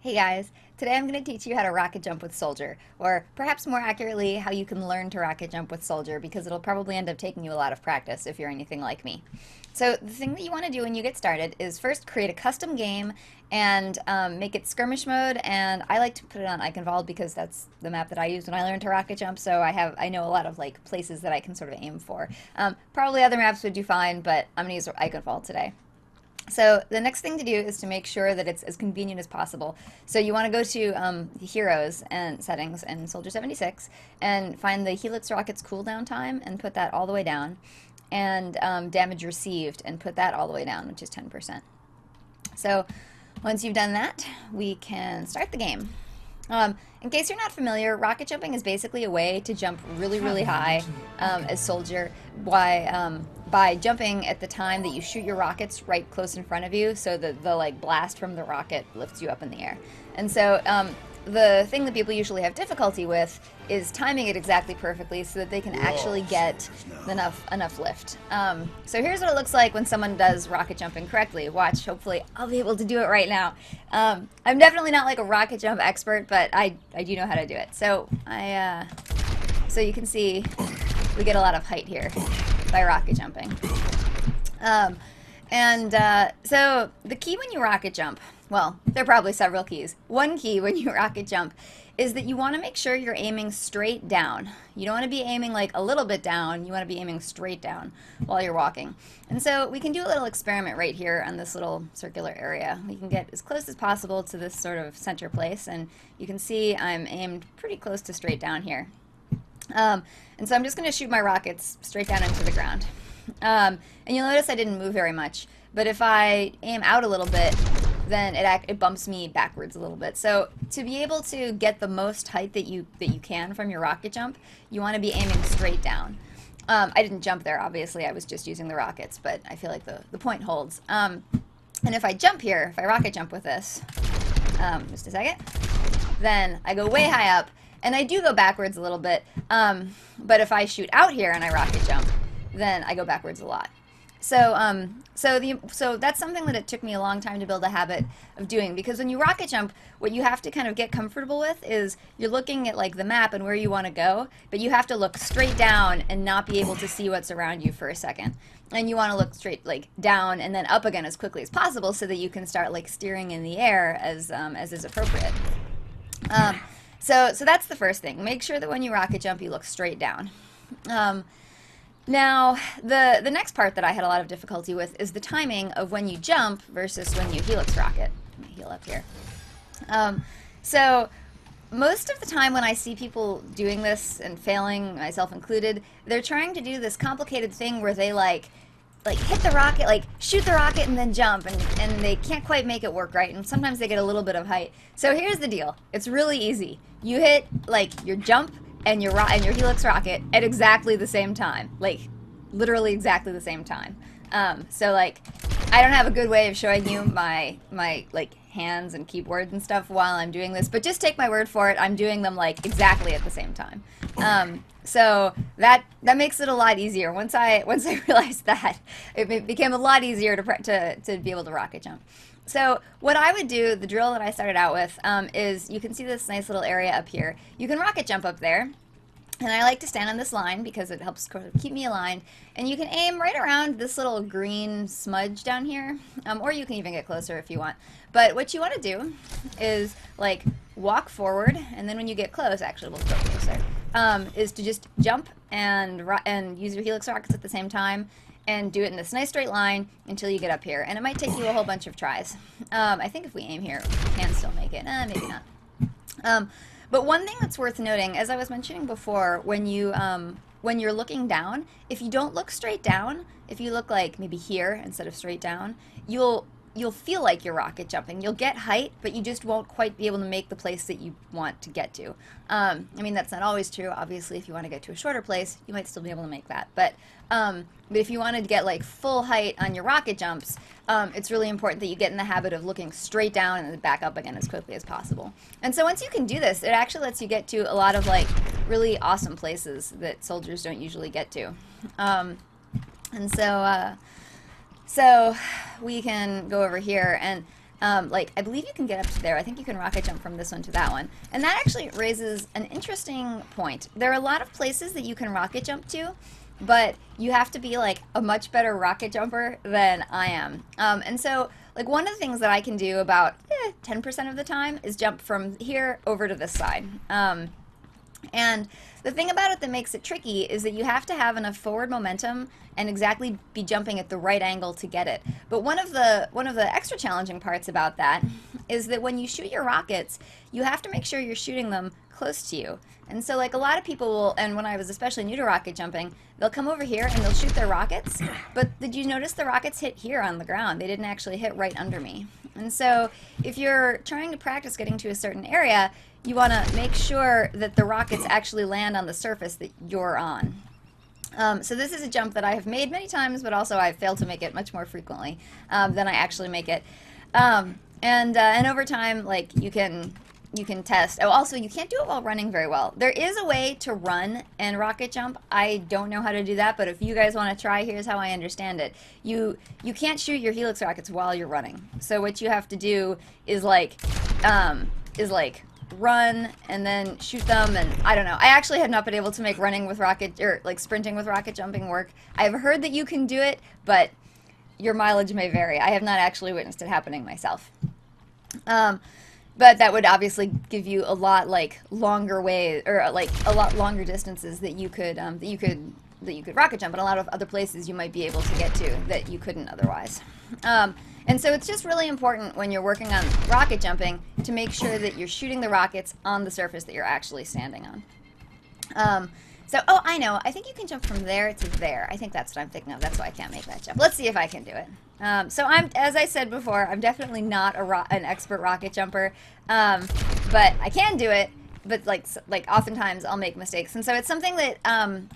Hey guys, today I'm going to teach you how to rocket jump with Soldier, or perhaps more accurately, how you can learn to rocket jump with Soldier, because it'll probably end up taking you a lot of practice if you're anything like me. So the thing that you want to do when you get started is first create a custom game and make it skirmish mode, and I like to put it on Eichenwald because that's the map that I use when I learn to rocket jump, so I know a lot of like places that I can sort of aim for. Probably other maps would do fine, but I'm going to use Eichenwald today. So the next thing to do is to make sure that it's as convenient as possible. So you want to go to Heroes and Settings and Soldier 76 and find the Helix Rockets cooldown time and put that all the way down. And Damage Received and put that all the way down, which is 10%. So once you've done that, we can start the game. In case you're not familiar, rocket jumping is basically a way to jump really, really high as Soldier by jumping at the time that you shoot your rockets right close in front of you, so that the like blast from the rocket lifts you up in the air. And so the thing that people usually have difficulty with is timing it exactly perfectly so that they can actually get enough lift. So here's what it looks like when someone does rocket jumping correctly. Watch, hopefully I'll be able to do it right now. I'm definitely not like a rocket jump expert, but I do know how to do it. So so you can see we get a lot of height here by rocket jumping. So the key when you rocket jump, well, there are probably several keys. One key when you rocket jump is that you want to make sure you're aiming straight down. You don't want to be aiming like a little bit down, you want to be aiming straight down while you're walking. And so we can do a little experiment right here on this little circular area. We can get as close as possible to this sort of center place, and you can see I'm aimed pretty close to straight down here. And so I'm just going to shoot my rockets straight down into the ground. And you'll notice I didn't move very much, but if I aim out a little bit, then it bumps me backwards a little bit. So to be able to get the most height that you can from your rocket jump, you want to be aiming straight down. I didn't jump there, obviously. I was just using the rockets, but I feel like the point holds. And if I jump here, if I rocket jump with this, just a second, then I go way high up, and I do go backwards a little bit. But if I shoot out here and I rocket jump, then I go backwards a lot. So so that's something that it took me a long time to build a habit of doing, because when you rocket jump, what you have to kind of get comfortable with is you're looking at like the map and where you want to go, but you have to look straight down and not be able to see what's around you for a second. And you want to look straight like down and then up again as quickly as possible so that you can start like steering in the air as is appropriate. So that's the first thing. Make sure that when you rocket jump, you look straight down. Now, the next part that I had a lot of difficulty with is the timing of when you jump versus when you helix rocket. Let me heal up here. So most of the time when I see people doing this and failing, myself included, they're trying to do this complicated thing where they like hit the rocket, like shoot the rocket and then jump, and they can't quite make it work right, and sometimes they get a little bit of height. So here's the deal. It's really easy. You hit like your jump and your helix rocket at exactly the same time, like literally exactly the same time. So like I don't have a good way of showing you my like hands and keyboards and stuff while I'm doing this, but just take my word for it. I'm doing them like exactly at the same time. So that makes it a lot easier. Once I realized that, it became a lot easier to be able to rocket jump. So what I would do, the drill that I started out with, is you can see this nice little area up here. You can rocket jump up there, and I like to stand on this line because it helps keep me aligned. And you can aim right around this little green smudge down here, or you can even get closer if you want. But what you want to do is like walk forward, and then when you get close, actually we'll go closer, is to just jump and use your helix rockets at the same time, and do it in this nice straight line until you get up here. And it might take you a whole bunch of tries. I think if we aim here, we can still make it. Maybe not. But one thing that's worth noting, as I was mentioning before, when you're looking down, if you don't look straight down, if you look like maybe here instead of straight down, you'll feel like you're rocket jumping. You'll get height, but you just won't quite be able to make the place that you want to get to. I mean, that's not always true. Obviously, if you want to get to a shorter place, you might still be able to make that. But if you want to get like full height on your rocket jumps, it's really important that you get in the habit of looking straight down and then back up again as quickly as possible. And so once you can do this, it actually lets you get to a lot of like really awesome places that soldiers don't usually get to. And so we can go over here, and like, I believe you can get up to there. I think you can rocket jump from this one to that one. And that actually raises an interesting point. There are a lot of places that you can rocket jump to, but you have to be, like, a much better rocket jumper than I am. And so, like, one of the things that I can do about 10% of the time is jump from here over to this side. And the thing about it that makes it tricky is that you have to have enough forward momentum and exactly be jumping at the right angle to get it. But one of the extra challenging parts about that is that when you shoot your rockets, you have to make sure you're shooting them close to you. And so, like, a lot of people will, and when I was especially new to rocket jumping, they'll come over here and they'll shoot their rockets, but did you notice the rockets hit here on the ground? They didn't actually hit right under me. And so if you're trying to practice getting to a certain area, you want to make sure that the rockets actually land on the surface that you're on. So this is a jump that I have made many times, but also I've failed to make it much more frequently than I actually make it. And over time, like, you can test. Oh, also, you can't do it while running very well. There is a way to run and rocket jump. I don't know how to do that, but if you guys want to try, here's how I understand it. You can't shoot your helix rockets while you're running. So what you have to do is like run and then shoot them, and I don't know. I actually have not been able to make running with rocket, or like sprinting with rocket jumping work. I've heard that you can do it, but your mileage may vary. I have not actually witnessed it happening myself. But that would obviously give you a lot longer ways, or like a lot longer distances that you could rocket jump, and a lot of other places you might be able to get to that you couldn't otherwise. And so it's just really important when you're working on rocket jumping to make sure that you're shooting the rockets on the surface that you're actually standing on. Oh, I know. I think you can jump from there to there. I think that's what I'm thinking of. That's why I can't make that jump. Let's see if I can do it. As I said before, I'm definitely not an expert rocket jumper, but I can do it. But like oftentimes I'll make mistakes, and so it's something that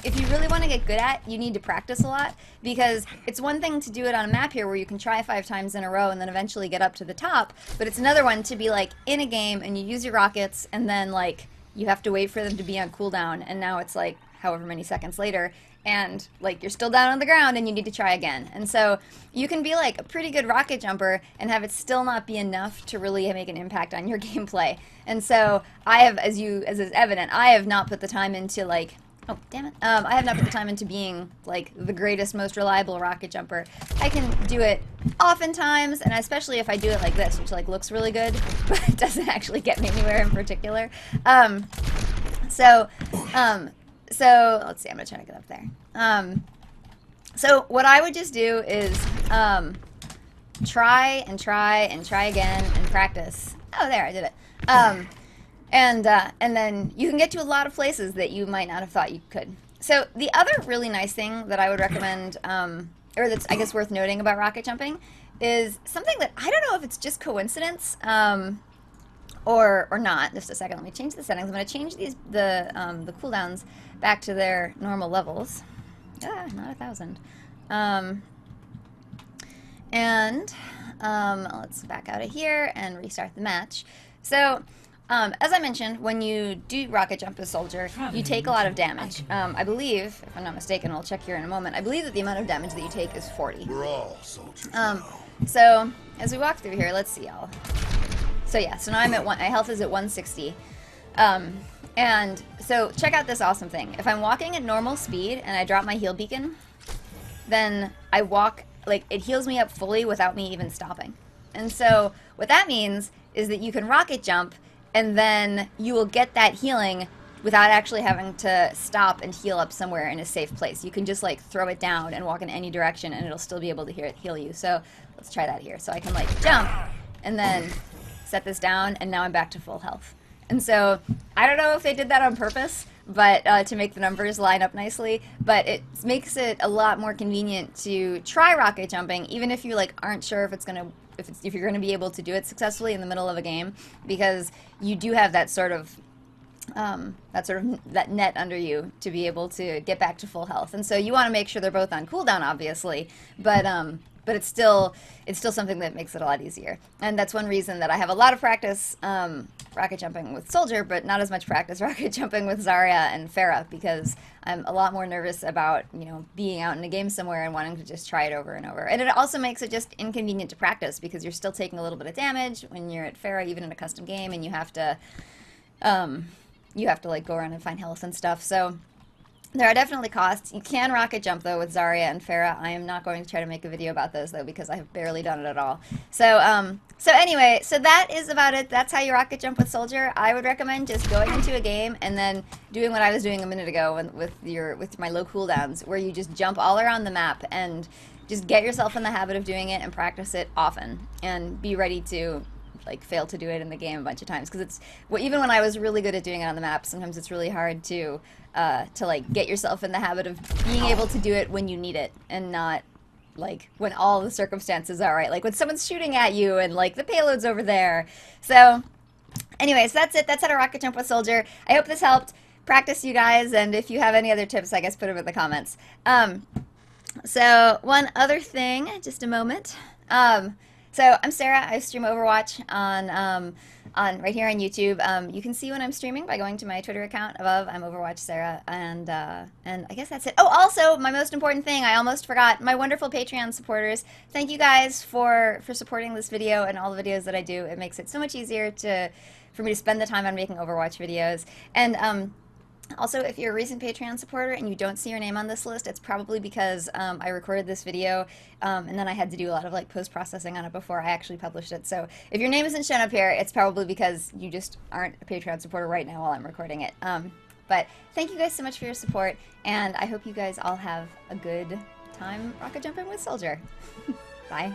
if you really want to get good at, you need to practice a lot, because it's one thing to do it on a map here where you can try 5 times in a row and then eventually get up to the top, but it's another one to be like in a game and you use your rockets and then like you have to wait for them to be on cooldown, and now it's like however many seconds later, and like you're still down on the ground and you need to try again. And so you can be like a pretty good rocket jumper and have it still not be enough to really make an impact on your gameplay. And so I have, as is evident, I have not put the time into like, oh damn it, I have not put the time into being like the greatest, most reliable rocket jumper. I can do it oftentimes, and especially if I do it like this, which like looks really good, but it doesn't actually get me anywhere in particular. So let's see, I'm gonna try to get up there. So what I would just do is try and try and try again and practice. Oh, there, I did it. And then you can get to a lot of places that you might not have thought you could. So the other really nice thing that I would recommend, or that's I guess worth noting about rocket jumping, is something that I don't know if it's just coincidence, or not. Just a second, let me change the settings. I'm going to change the cooldowns back to their normal levels. Ah, not 1,000. Let's back out of here and restart the match. So, as I mentioned, when you do rocket jump as Soldier, you take a lot of damage. I believe, if I'm not mistaken, I'll check here in a moment, I believe that the amount of damage that you take is 40. We're all soldiers. So, as we walk through here, let's see, y'all. So yeah, so now I'm at my health is at 160. And so check out this awesome thing. If I'm walking at normal speed and I drop my heal beacon, then I walk, like, it heals me up fully without me even stopping. And so what that means is that you can rocket jump and then you will get that healing without actually having to stop and heal up somewhere in a safe place. You can just like throw it down and walk in any direction and it'll still be able to heal you. So let's try that here. So I can like jump and then set this down, and now I'm back to full health. And so I don't know if they did that on purpose, but to make the numbers line up nicely, but it makes it a lot more convenient to try rocket jumping, even if you like aren't sure if you're gonna be able to do it successfully in the middle of a game, because you do have that sort of that net under you to be able to get back to full health. And so you want to make sure they're both on cooldown, obviously, but but it's still something that makes it a lot easier. And that's one reason that I have a lot of practice rocket jumping with Soldier, but not as much practice rocket jumping with Zarya and Pharah, because I'm a lot more nervous about, you know, being out in a game somewhere and wanting to just try it over and over. And it also makes it just inconvenient to practice, because you're still taking a little bit of damage when you're at Pharah, even in a custom game, and you have to like go around and find health and stuff. So there are definitely costs. You can rocket jump, though, with Zarya and Pharah. I am not going to try to make a video about those, though, because I have barely done it at all. So, so anyway, so that is about it. That's how you rocket jump with Soldier. I would recommend just going into a game and then doing what I was doing a minute ago with my low cooldowns, where you just jump all around the map and just get yourself in the habit of doing it and practice it often, and be ready to like fail to do it in the game a bunch of times, because it's even when I was really good at doing it on the map, sometimes it's really hard to like get yourself in the habit of being able to do it when you need it, and not like when all the circumstances are right, like when someone's shooting at you and like the payload's over there. So anyways, that's it. That's how to rocket jump with Soldier. I hope this helped. Practice, you guys, and if you have any other tips, I guess put them in the comments. So one other thing, just a moment. So I'm Sarah. I stream Overwatch on right here on YouTube. You can see when I'm streaming by going to my Twitter account above. I'm Overwatch Sarah, and I guess that's it. Oh, also my most important thing, I almost forgot, my wonderful Patreon supporters. Thank you guys for supporting this video and all the videos that I do. It makes it so much easier for me to spend the time on making Overwatch videos. And also, if you're a recent Patreon supporter and you don't see your name on this list, it's probably because I recorded this video and then I had to do a lot of like post-processing on it before I actually published it. So if your name isn't shown up here, it's probably because you just aren't a Patreon supporter right now while I'm recording it. But thank you guys so much for your support, and I hope you guys all have a good time rocket jumping with Soldier. Bye.